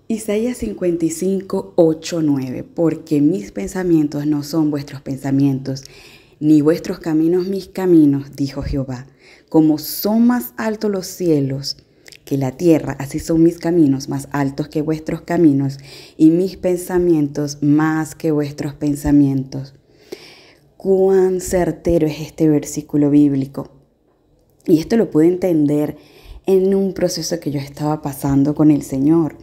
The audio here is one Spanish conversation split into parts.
Isaías 55, 8, 9. Porque mis pensamientos no son vuestros pensamientos, ni vuestros caminos mis caminos, dijo Jehová. Como son más altos los cielos que la tierra, así son mis caminos más altos que vuestros caminos, y mis pensamientos más que vuestros pensamientos. Cuán certero es este versículo bíblico. Y esto lo pude entender en un proceso que yo estaba pasando con el Señor,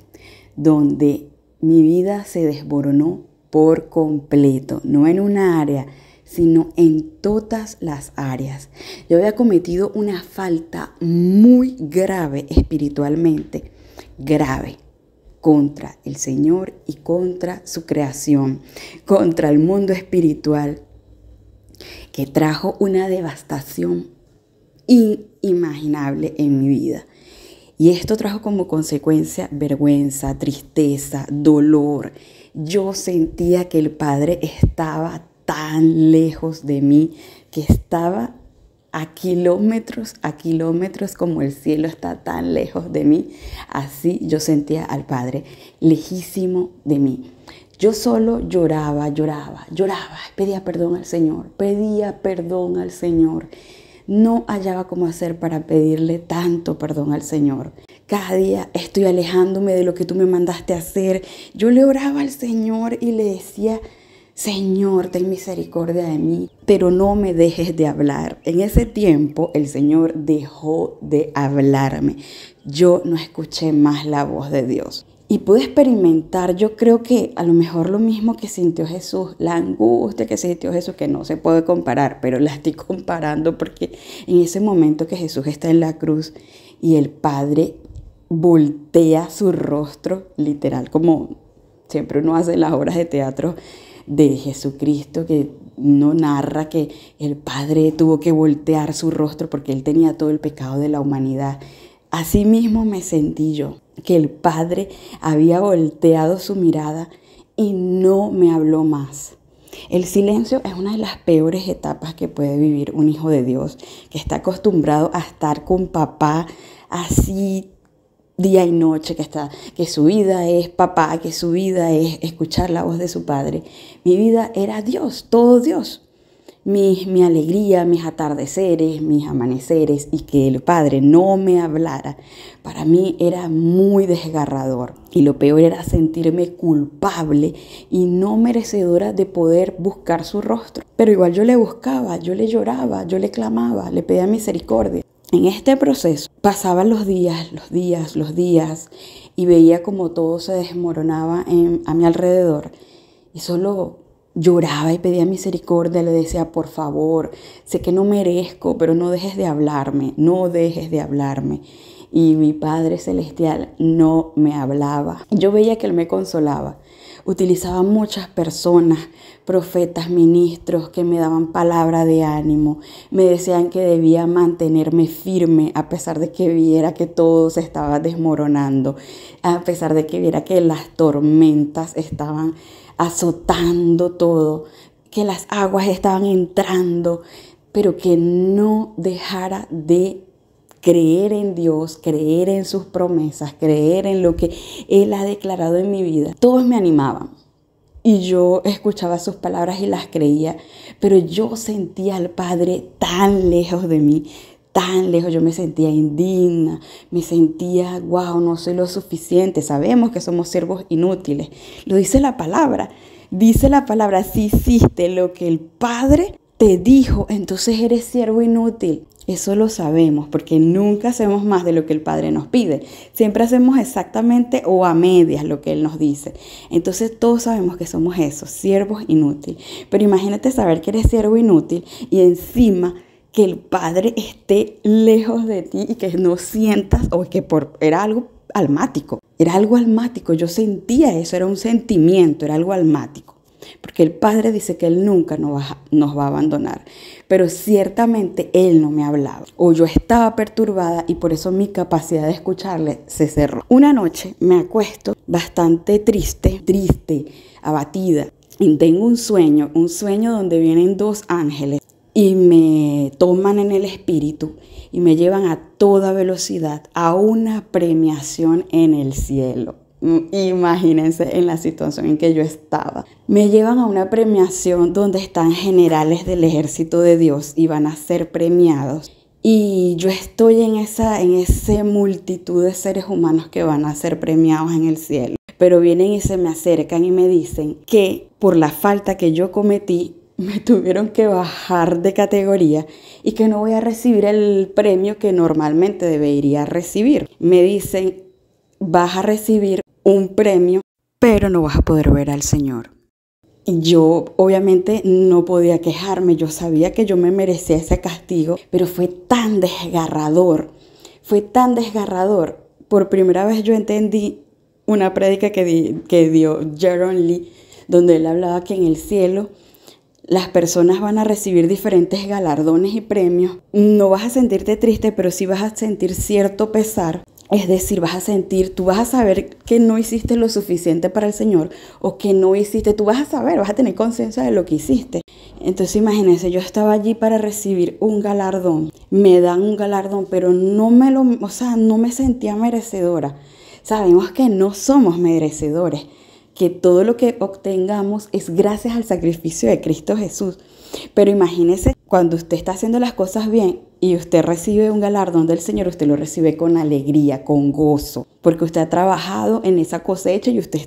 donde mi vida se desmoronó por completo, no en una área, sino en todas las áreas. Yo había cometido una falta muy grave espiritualmente, grave, contra el Señor y contra su creación, contra el mundo espiritual, que trajo una devastación inimaginable en mi vida. Y esto trajo como consecuencia vergüenza, tristeza, dolor. Yo sentía que el Padre estaba tan lejos de mí, que estaba a kilómetros, como el cielo está tan lejos de mí. Así yo sentía al Padre, lejísimo de mí. Yo solo lloraba, pedía perdón al Señor. No hallaba cómo hacer para pedirle tanto perdón al Señor. Cada día estoy alejándome de lo que tú me mandaste a hacer. Yo le oraba al Señor y le decía: Señor, ten misericordia de mí, pero no me dejes de hablar. En ese tiempo el Señor dejó de hablarme. Yo no escuché más la voz de Dios. Y pude experimentar, yo creo que a lo mejor lo mismo que sintió Jesús, la angustia que sintió Jesús, que no se puede comparar, pero la estoy comparando porque en ese momento que Jesús está en la cruz y el Padre voltea su rostro, literal, como siempre uno hace en las obras de teatro de Jesucristo, que uno narra que el Padre tuvo que voltear su rostro porque Él tenía todo el pecado de la humanidad. Así mismo me sentí yo, que el Padre había volteado su mirada y no me habló más. El silencio es una de las peores etapas que puede vivir un hijo de Dios, que está acostumbrado a estar con papá así día y noche, que su vida es papá, que su vida es escuchar la voz de su Padre. Mi vida era Dios, todo Dios. Mi alegría, mis atardeceres, mis amaneceres, y que el Padre no me hablara, para mí era muy desgarrador. Y lo peor era sentirme culpable y no merecedora de poder buscar su rostro. Pero igual yo le buscaba, yo le lloraba, yo le clamaba, le pedía misericordia. En este proceso pasaban los días, y veía como todo se desmoronaba a mi alrededor. Y solo lloraba y pedía misericordia, le decía: por favor, sé que no merezco, pero no dejes de hablarme. Y mi Padre Celestial no me hablaba. Yo veía que Él me consolaba. Utilizaba muchas personas, profetas, ministros, que me daban palabra de ánimo. Me decían que debía mantenerme firme a pesar de que viera que todo se estaba desmoronando, a pesar de que viera que las tormentas estaban azotando todo, que las aguas estaban entrando, pero que no dejara de creer en Dios, creer en sus promesas, creer en lo que Él ha declarado en mi vida. Todos me animaban y yo escuchaba sus palabras y las creía, pero yo sentía al Padre tan lejos de mí, tan lejos. Yo me sentía indigna, me sentía, wow, no soy lo suficiente. Sabemos que somos siervos inútiles. Lo dice la palabra. Dice la palabra: si hiciste lo que el Padre te dijo, entonces eres siervo inútil. Eso lo sabemos porque nunca hacemos más de lo que el Padre nos pide. Siempre hacemos exactamente o a medias lo que Él nos dice. Entonces todos sabemos que somos esos, siervos inútiles. Pero imagínate saber que eres siervo inútil y encima que el Padre esté lejos de ti y que no sientas, o que era algo almático. Yo sentía eso, era un sentimiento, era algo almático. Porque el Padre dice que Él nunca nos va a abandonar. Pero ciertamente Él no me hablaba. O yo estaba perturbada y por eso mi capacidad de escucharle se cerró. Una noche me acuesto bastante triste, abatida. Y tengo un sueño donde vienen dos ángeles y me toman en el espíritu y me llevan a toda velocidad a una premiación en el cielo. Imagínense en la situación en que yo estaba. Me llevan a una premiación donde están generales del ejército de Dios y van a ser premiados. Y yo estoy en esa multitud de seres humanos que van a ser premiados en el cielo. Pero vienen y se me acercan y me dicen que por la falta que yo cometí, me tuvieron que bajar de categoría y que no voy a recibir el premio que normalmente debería recibir. Me dicen, vas a recibir un premio, pero no vas a poder ver al Señor. Y yo obviamente no podía quejarme, yo sabía que yo me merecía ese castigo, pero fue tan desgarrador. Por primera vez yo entendí una prédica que dio Jaron Lee, donde él hablaba que en el cielo las personas van a recibir diferentes galardones y premios. No vas a sentirte triste, pero sí vas a sentir cierto pesar. Es decir, tú vas a saber que no hiciste lo suficiente para el Señor o que no hiciste, tú vas a saber, vas a tener conciencia de lo que hiciste. Entonces imagínense, yo estaba allí para recibir un galardón. Me dan un galardón, pero no me sentía merecedora. Sabemos que no somos merecedores, que todo lo que obtengamos es gracias al sacrificio de Cristo Jesús. Pero imagínese cuando usted está haciendo las cosas bien y usted recibe un galardón del Señor, usted lo recibe con alegría, con gozo, porque usted ha trabajado en esa cosecha y usted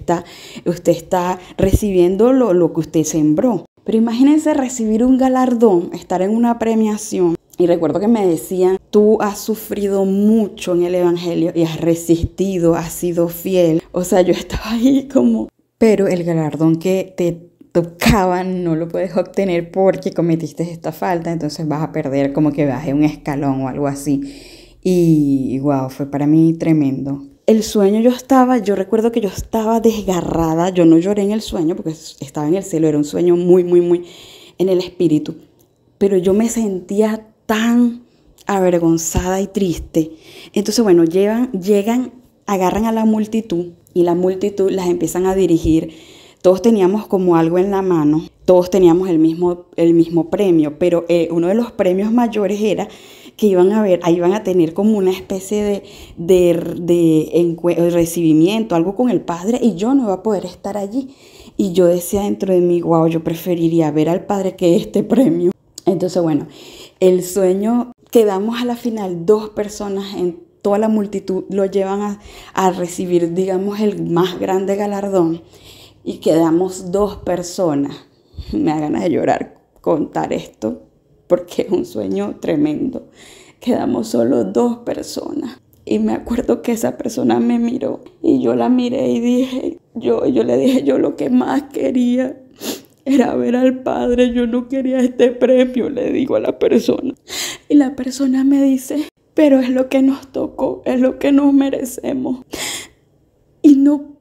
está recibiendo lo que usted sembró. Pero imagínense recibir un galardón, estar en una premiación. Y recuerdo que me decían, tú has sufrido mucho en el Evangelio y has resistido, has sido fiel. O sea, yo estaba ahí como, pero el galardón que te tocaban no lo puedes obtener porque cometiste esta falta, entonces vas a perder, como que bajé un escalón o algo así. Y wow, fue para mí tremendo. El sueño yo recuerdo que yo estaba desgarrada, yo no lloré en el sueño porque estaba en el cielo, era un sueño muy en el espíritu, pero yo me sentía tan avergonzada y triste. Entonces bueno, llegan, agarran a la multitud y la multitud las empiezan a dirigir. Todos teníamos como algo en la mano, todos teníamos el mismo premio, pero uno de los premios mayores era que iban a tener como una especie de recibimiento, algo con el Padre, y yo no iba a poder estar allí. Y yo decía dentro de mí, wow, yo preferiría ver al Padre que este premio. Entonces, bueno, el sueño, quedamos a la final 2 personas en toda la multitud, lo llevan a recibir, digamos, el más grande galardón. Y quedamos 2 personas. Me da ganas de llorar contar esto porque es un sueño tremendo. Quedamos solo 2 personas. Y me acuerdo que esa persona me miró y yo la miré y dije, yo le dije, yo lo que más quería era ver al Padre. Yo no quería este premio, le digo a la persona. Y la persona me dice, pero es lo que nos tocó, es lo que nos merecemos.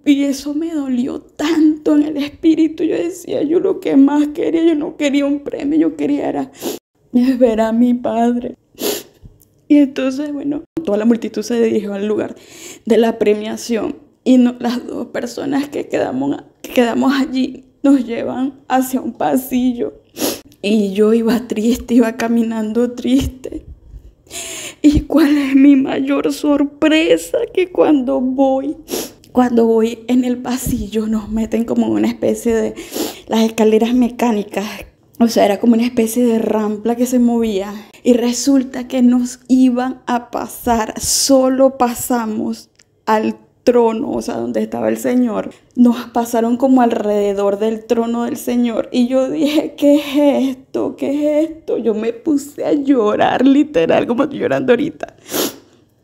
Y eso me dolió tanto en el espíritu. Yo decía, yo lo que más quería, yo no quería un premio, yo quería era ver a mi Padre. Y entonces, bueno, toda la multitud se dirigió al lugar de la premiación. Y las 2 personas que quedamos allí nos llevan hacia un pasillo. Y yo iba triste, iba caminando triste. ¿Y cuál es mi mayor sorpresa? Que cuando voy en el pasillo nos meten como una especie de las escaleras mecánicas. O sea, era como una especie de rampa que se movía. Y resulta que nos iban a pasar, solo pasamos al trono, o sea, donde estaba el Señor. Nos pasaron como alrededor del trono del Señor. Y yo dije, ¿qué es esto? ¿Qué es esto? Yo me puse a llorar, literal, como estoy llorando ahorita.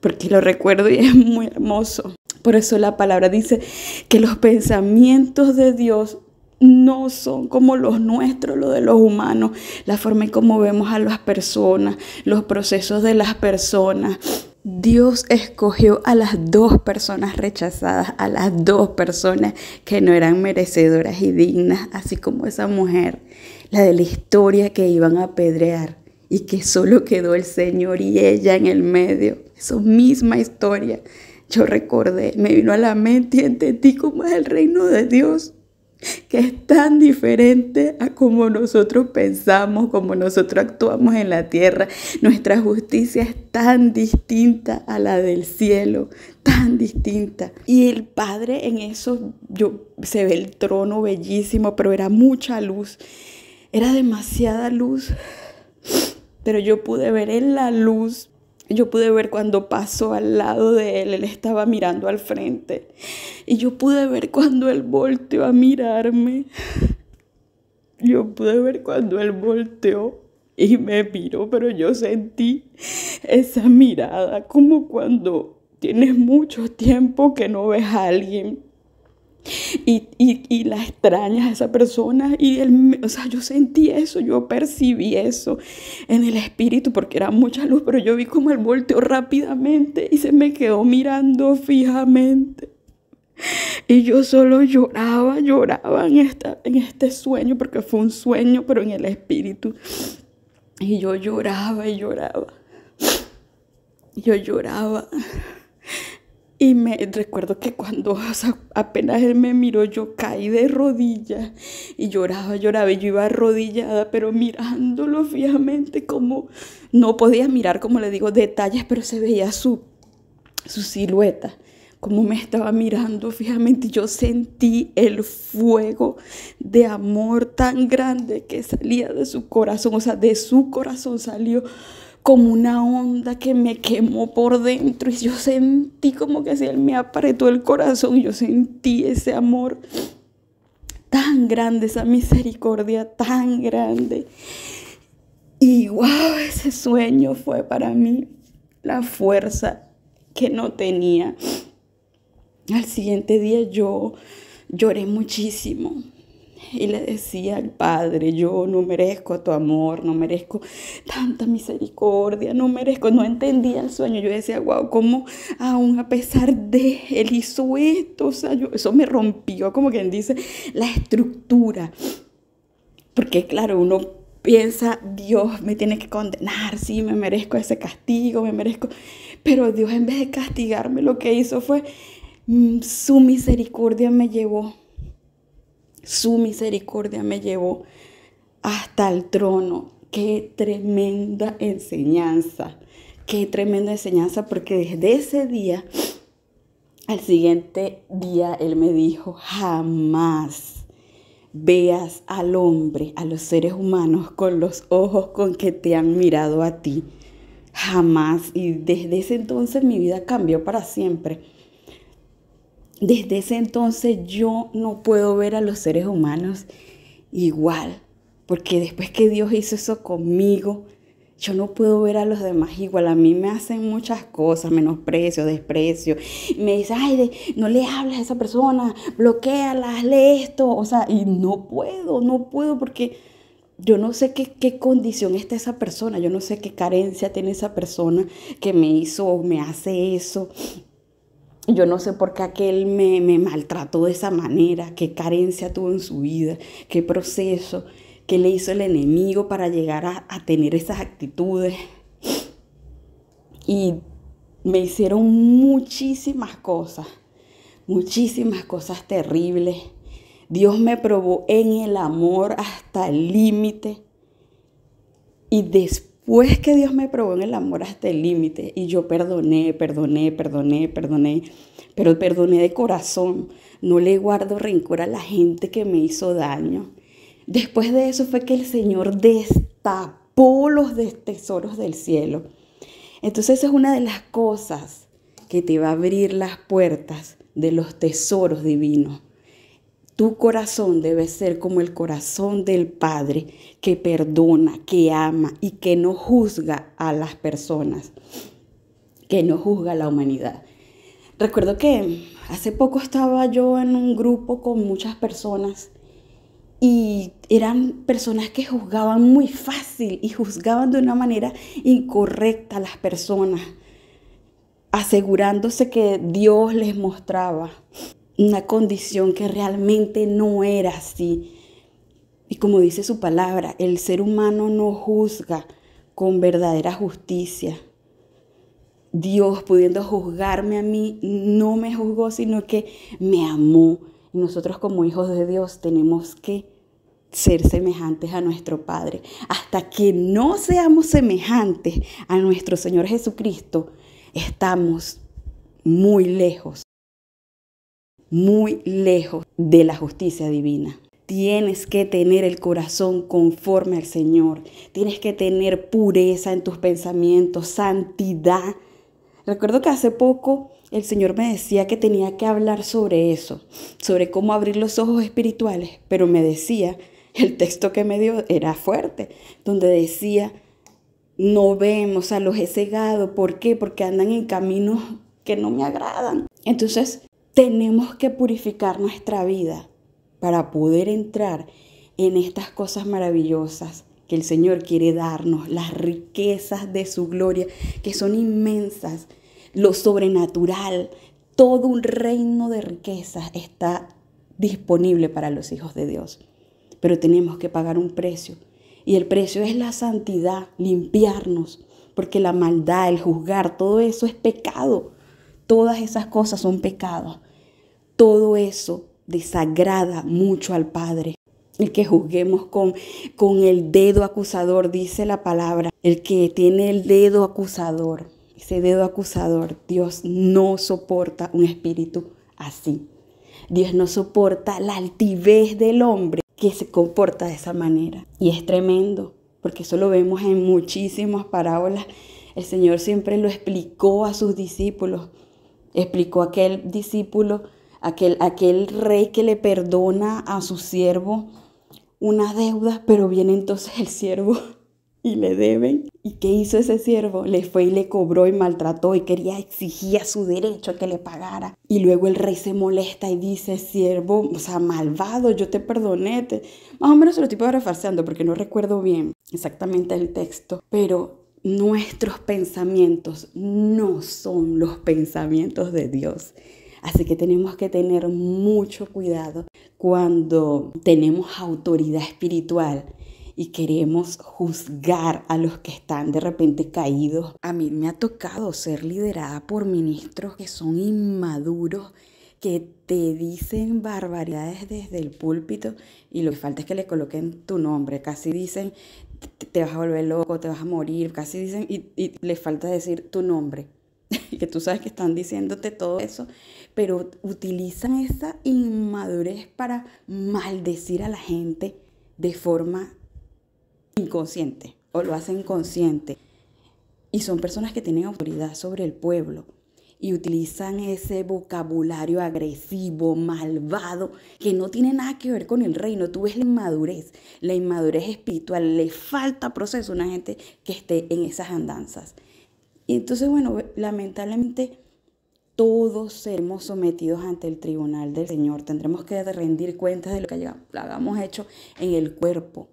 Porque lo recuerdo y es muy hermoso. Por eso la palabra dice que los pensamientos de Dios no son como los nuestros, los de los humanos, la forma en cómo vemos a las personas, los procesos de las personas. Dios escogió a las 2 personas rechazadas, a las 2 personas que no eran merecedoras y dignas, así como esa mujer, la de la historia que iban a apedrear y que solo quedó el Señor y ella en el medio. Esa misma historia. Yo recordé, me vino a la mente y entendí cómo es el reino de Dios. que es tan diferente a como nosotros pensamos, como nosotros actuamos en la tierra. Nuestra justicia es tan distinta a la del cielo, tan distinta. Y el Padre en eso, se ve el trono bellísimo, pero era mucha luz, era demasiada luz. Pero yo pude ver en la luz, yo pude ver cuando pasó al lado de él estaba mirando al frente. Y yo pude ver cuando él volteó a mirarme. Yo pude ver cuando él volteó y me miró, pero yo sentí esa mirada como cuando tienes mucho tiempo que no ves a alguien. Y la extrañas a esa persona yo sentí eso, yo percibí eso en el espíritu porque era mucha luz, pero yo vi como él volteó rápidamente y se me quedó mirando fijamente. Y yo solo lloraba en este sueño, porque fue un sueño, pero en el espíritu. Y yo lloraba y lloraba. Yo lloraba. Y me recuerdo que cuando apenas él me miró, yo caí de rodillas y lloraba. Y yo iba arrodillada, pero mirándolo fijamente, como no podía mirar, como le digo, detalles, pero se veía su silueta, como me estaba mirando fijamente. Y yo sentí el fuego de amor tan grande que salía de su corazón, de su corazón salió como una onda que me quemó por dentro, y yo sentí como que si él me apretó el corazón, y yo sentí ese amor tan grande, esa misericordia tan grande. Y wow, ese sueño fue para mí la fuerza que no tenía. Al siguiente día yo lloré muchísimo. Y le decía al Padre, yo no merezco tu amor, no merezco tanta misericordia, no entendía el sueño. Yo decía, wow, ¿cómo aún a pesar de él hizo esto? Eso me rompió, como quien dice, la estructura. Porque claro, uno piensa, Dios me tiene que condenar, sí, me merezco ese castigo, Pero Dios, en vez de castigarme, lo que hizo fue, su misericordia me llevó. Su misericordia me llevó hasta el trono. Qué tremenda enseñanza, porque desde ese día al siguiente día él me dijo, jamás veas al hombre, a los seres humanos, con los ojos con que te han mirado a ti. Jamás. Y desde ese entonces mi vida cambió para siempre. Desde ese entonces yo no puedo ver a los seres humanos igual, porque después que Dios hizo eso conmigo, yo no puedo ver a los demás igual. A mí me hacen muchas cosas, menosprecio, desprecio. Me dicen, ay, no le hables a esa persona, bloquéala, hazle esto. Y no puedo porque yo no sé qué condición está esa persona, yo no sé qué carencia tiene esa persona que me hizo o me hace eso. Yo no sé por qué aquel me maltrató de esa manera, qué carencia tuvo en su vida, qué proceso, qué le hizo el enemigo para llegar a tener esas actitudes. Y me hicieron muchísimas cosas terribles. Dios me probó en el amor hasta el límite. Y después que Dios me probó en el amor hasta el límite, y yo perdoné, pero perdoné de corazón. No le guardo rencor a la gente que me hizo daño. Después de eso fue que el Señor destapó los tesoros del cielo. Entonces esa es una de las cosas que te va a abrir las puertas de los tesoros divinos. Tu corazón debe ser como el corazón del Padre, que perdona, que ama y que no juzga a las personas, que no juzga a la humanidad. Recuerdo que hace poco estaba yo en un grupo con muchas personas y eran personas que juzgaban muy fácil y juzgaban de una manera incorrecta a las personas, asegurándose que Dios les mostraba una condición que realmente no era así. Y como dice su palabra, el ser humano no juzga con verdadera justicia. Dios, pudiendo juzgarme a mí, no me juzgó, sino que me amó Y nosotros como hijos de Dios tenemos que ser semejantes a nuestro Padre. Hasta que no seamos semejantes a nuestro Señor Jesucristo, estamos muy lejos de la justicia divina. Tienes que tener el corazón conforme al Señor. Tienes que tener pureza en tus pensamientos, santidad. Recuerdo que hace poco el Señor me decía que tenía que hablar sobre eso, sobre cómo abrir los ojos espirituales, pero me decía, el texto que me dio era fuerte, donde decía, no vemos, a los he cegado. ¿Por qué? Porque andan en caminos que no me agradan. Entonces, tenemos que purificar nuestra vida para poder entrar en estas cosas maravillosas que el Señor quiere darnos, las riquezas de su gloria, que son inmensas, lo sobrenatural, todo un reino de riquezas está disponible para los hijos de Dios. Pero tenemos que pagar un precio, y el precio es la santidad, limpiarnos, porque la maldad, el juzgar, todo eso es pecado. Todas esas cosas son pecados. Todo eso desagrada mucho al Padre. El que juzguemos con el dedo acusador, dice la palabra. El que tiene el dedo acusador, ese dedo acusador, Dios no soporta un espíritu así. Dios no soporta la altivez del hombre que se comporta de esa manera. Y es tremendo, porque eso lo vemos en muchísimas parábolas. El Señor siempre lo explicó a sus discípulos. Explicó a aquel discípulo, aquel rey que le perdona a su siervo una deuda, pero viene entonces el siervo y le deben. ¿Y qué hizo ese siervo? Le fue y le cobró y maltrató y exigía su derecho a que le pagara. Y luego el rey se molesta y dice, siervo, malvado, yo te perdoné. Más o menos se lo estoy parafraseando porque no recuerdo bien exactamente el texto, pero nuestros pensamientos no son los pensamientos de Dios. Así que tenemos que tener mucho cuidado cuando tenemos autoridad espiritual y queremos juzgar a los que están de repente caídos. A mí me ha tocado ser liderada por ministros que son inmaduros, que te dicen barbaridades desde el púlpito y lo que falta es que le coloquen tu nombre. Casi dicen, te vas a volver loco, te vas a morir. Casi dicen y le falta decir tu nombre. Que tú sabes que están diciéndote todo eso, pero utilizan esa inmadurez para maldecir a la gente de forma inconsciente o lo hacen consciente. Y son personas que tienen autoridad sobre el pueblo y utilizan ese vocabulario agresivo, malvado, que no tiene nada que ver con el reino. Tú ves la inmadurez espiritual, le falta proceso a una gente que esté en esas andanzas. Y entonces, lamentablemente todos seremos sometidos ante el tribunal del Señor. Tendremos que rendir cuentas de lo que hayamos hecho en el cuerpo.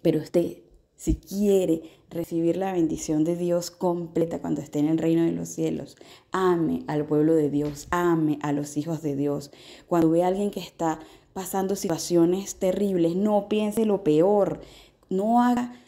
Pero usted, si quiere recibir la bendición de Dios completa cuando esté en el reino de los cielos, ame al pueblo de Dios, ame a los hijos de Dios. Cuando ve a alguien que está pasando situaciones terribles, no piense lo peor, no haga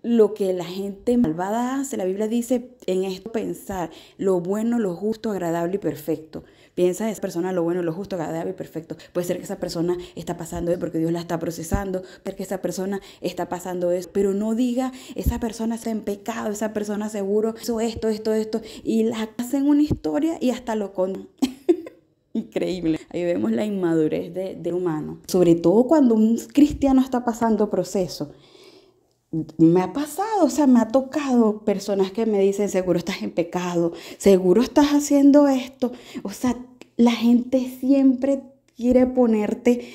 lo que la gente malvada hace. La Biblia dice en esto pensar lo bueno, lo justo, agradable y perfecto. Piensa en esa persona lo bueno, lo justo, agradable y perfecto. Puede ser que esa persona está pasando eso porque Dios la está procesando, puede ser que esa persona está pasando eso, pero no diga esa persona está en pecado, esa persona seguro hizo esto, y la hacen una historia y hasta lo con... Increíble. Ahí vemos la inmadurez del humano. Sobre todo cuando un cristiano está pasando proceso. Me ha pasado, me ha tocado personas que me dicen, seguro estás en pecado, seguro estás haciendo esto. La gente siempre quiere ponerte,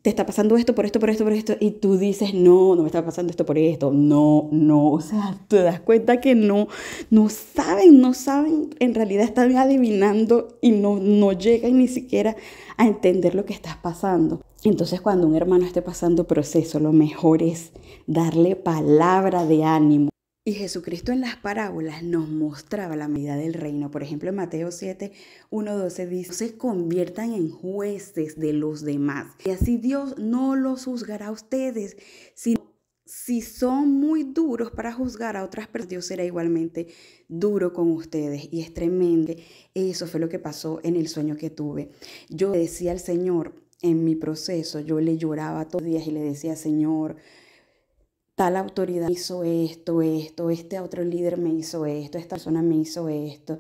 te está pasando esto, por esto, y tú dices, no me está pasando esto por esto, no. Te das cuenta que no saben, en realidad están adivinando y no llegan ni siquiera a entender lo que estás pasando. Entonces, cuando un hermano esté pasando proceso, lo mejor es darle palabra de ánimo. Y Jesucristo en las parábolas nos mostraba la medida del reino. Por ejemplo, en Mateo 7, 1-12 dice, no se conviertan en jueces de los demás. Y así Dios no los juzgará a ustedes, sino si son muy duros para juzgar a otras personas, Dios será igualmente duro con ustedes. Y es tremendo. Eso fue lo que pasó en el sueño que tuve. Yo le decía al Señor en mi proceso, yo le lloraba todos los días y le decía, Señor, tal autoridad hizo esto, este otro líder me hizo esto, esta persona me hizo esto,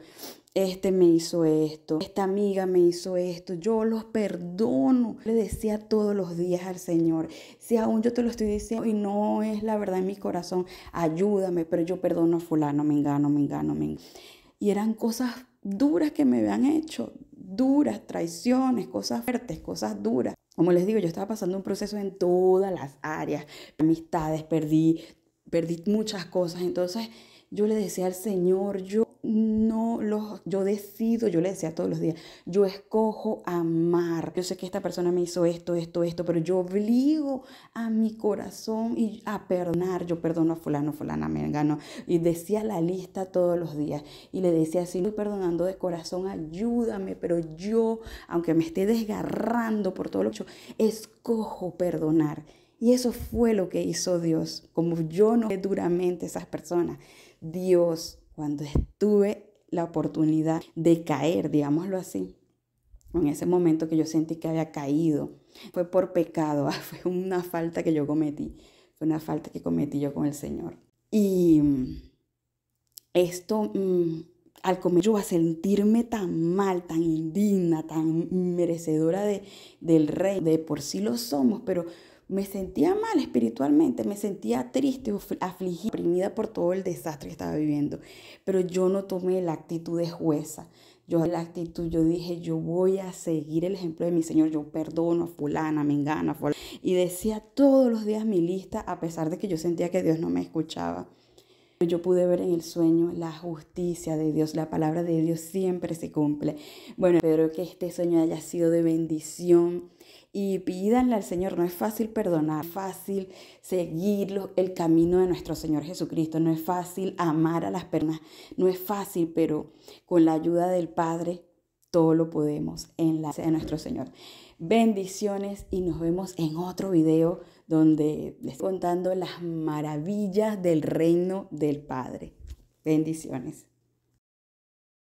este me hizo esto, esta amiga me hizo esto, yo los perdono. Le decía todos los días al Señor, si aún yo te lo estoy diciendo y no es la verdad en mi corazón, ayúdame, pero yo perdono a fulano, me engano. Y eran cosas duras que me habían hecho, duras, traiciones, cosas fuertes, cosas duras. Como les digo, yo estaba pasando un proceso en todas las áreas, amistades, perdí muchas cosas. Entonces yo le decía al Señor, yo decido, yo le decía todos los días, yo escojo amar. Yo sé que esta persona me hizo esto, pero yo obligo a mi corazón y a perdonar. Yo perdono a fulano, fulana, me engano. Y decía la lista todos los días y le decía, si estoy perdonando de corazón, ayúdame, pero yo, aunque me esté desgarrando por todo lo que he hecho, escojo perdonar. Y eso fue lo que hizo Dios. Como yo no duramente a esas personas, Dios, cuando tuve la oportunidad de caer, digámoslo así, en ese momento que yo sentí que había caído, fue por pecado, fue una falta que yo cometí, fue una falta que cometí yo con el Señor. Y esto, al comer yo a sentirme tan mal, tan indigna, tan merecedora del rey, de por sí lo somos, pero me sentía mal espiritualmente, me sentía triste, afligida, oprimida por todo el desastre que estaba viviendo. Pero yo no tomé la actitud de jueza. Yo dije, yo voy a seguir el ejemplo de mi Señor. Yo perdono a fulana, me engano, a fulana. Y decía todos los días mi lista, a pesar de que yo sentía que Dios no me escuchaba. Yo pude ver en el sueño la justicia de Dios, la palabra de Dios siempre se cumple. Bueno, espero que este sueño haya sido de bendición y pídanle al Señor. No es fácil perdonar, no es fácil seguir el camino de nuestro Señor Jesucristo, no es fácil amar a las personas, no es fácil, pero con la ayuda del Padre todo lo podemos en la de nuestro Señor. Bendiciones y nos vemos en otro video donde les estoy contando las maravillas del reino del Padre. Bendiciones.